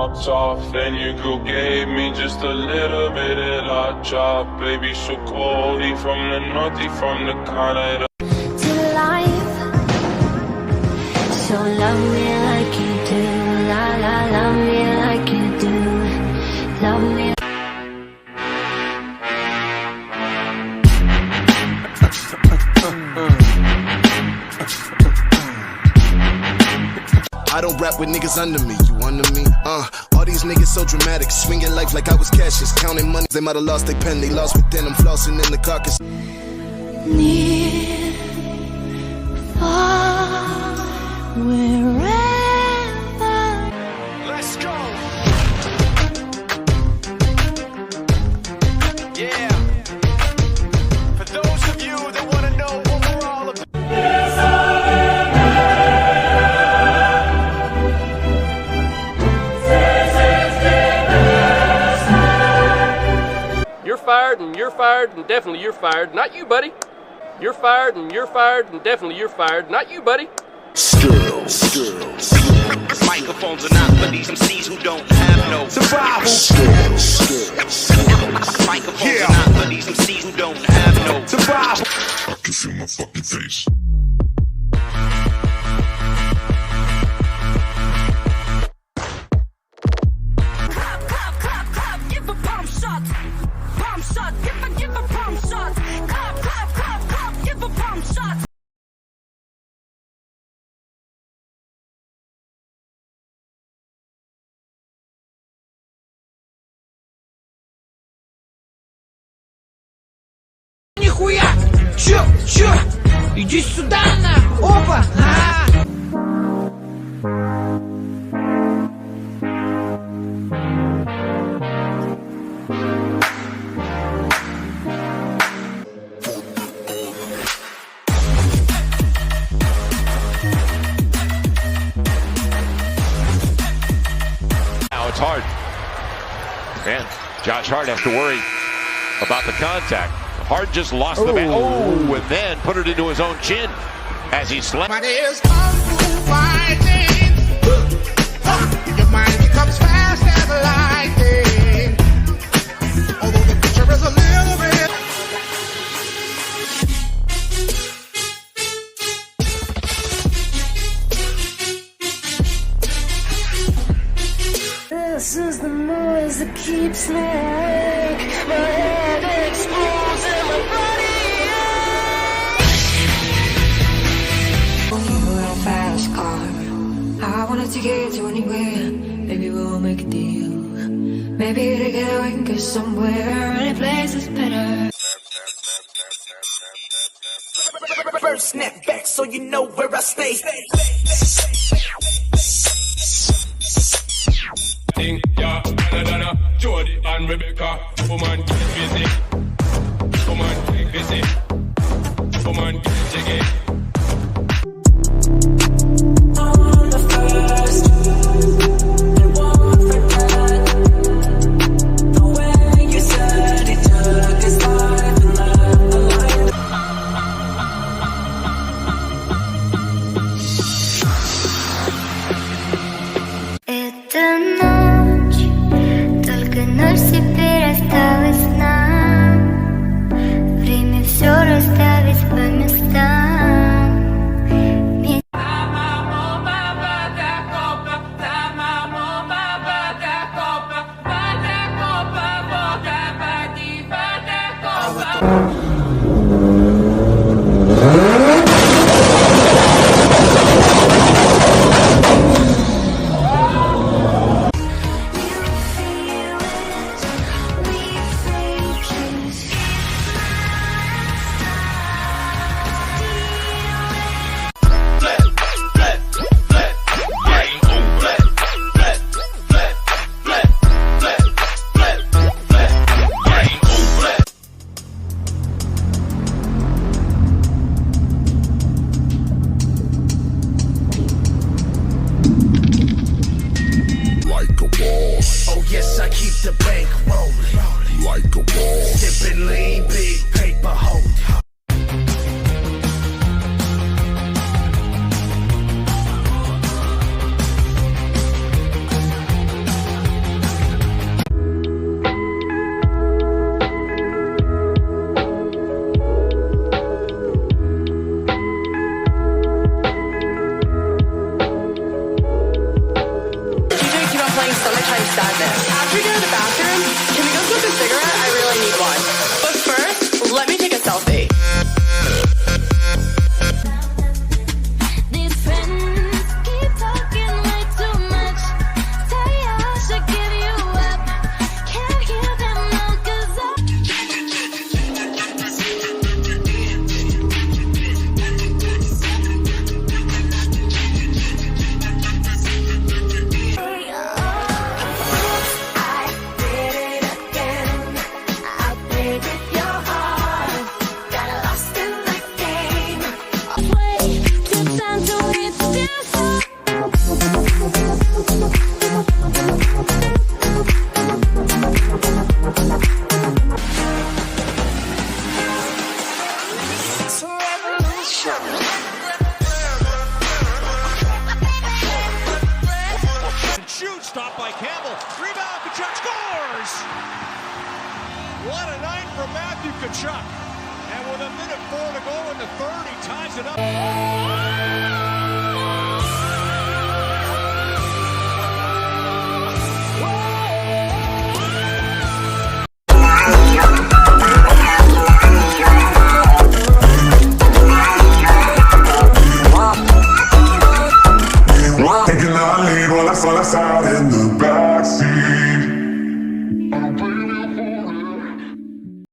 dropped off, then you girl gave me just a little bit of that chop. Baby, so cold, he from the north, he from the Canada. To life, so love me like you do, la la, love me like you do, love me. I don't rap with niggas under me, you under me? All these niggas so dramatic, swinging life like I was Cassius, counting money. They might have lost their pen, they lost within. I'm flossing in the carcass. Near, far, wherever. Let's go. Yeah. For those of you that want to know what we're all about. You're fired, and you're fired, and definitely you're fired. Not you, buddy. You're fired, and you're fired, and definitely you're fired. Not you, buddy. Microphones are not for these MCs who don't have no survival. Microphones are not for these MCs who don't have no survival. I can feel my fucking face. Give a pump shot, give a pump shot. Clap, clap, clap, clap, give a pump shot. Нихуя! Чё? Иди сюда, на! Опа! Now it's Hart. And Josh Hart has to worry about the contact. Hart just lost the bat. Oh, and then put it into his own chin as he slapped. But it's kung fu fighting. Your mind becomes fast as lightning. Although the picture is a little bit. This is the noise that keeps me awake. My head explodes and my body aches. Real fast car. I wanted to get you anywhere. Maybe we'll make a deal. Maybe together we can get somewhere. Any place is better. First snap back so you know where I stay. Yeah, Donna, Jody and Rebecca. Woman, get busy. Woman, get busy. Woman, get jiggy. On the first, and won't forget the way you said he took his life and left the light. Это ночь, только ночь теперь осталась нам. Время все расставить по местам. Yes, I keep the bank rolling like a ball. Sipping lean, big paper holding. sadness. After we go to the bathroom, can we go smoke a cigarette? I really need one. But first, let me take a selfie. Stop by Campbell. Rebound, Kachuk scores! What a night from Matthew Kachuk. And with 1:04 to go in the third, he ties it up.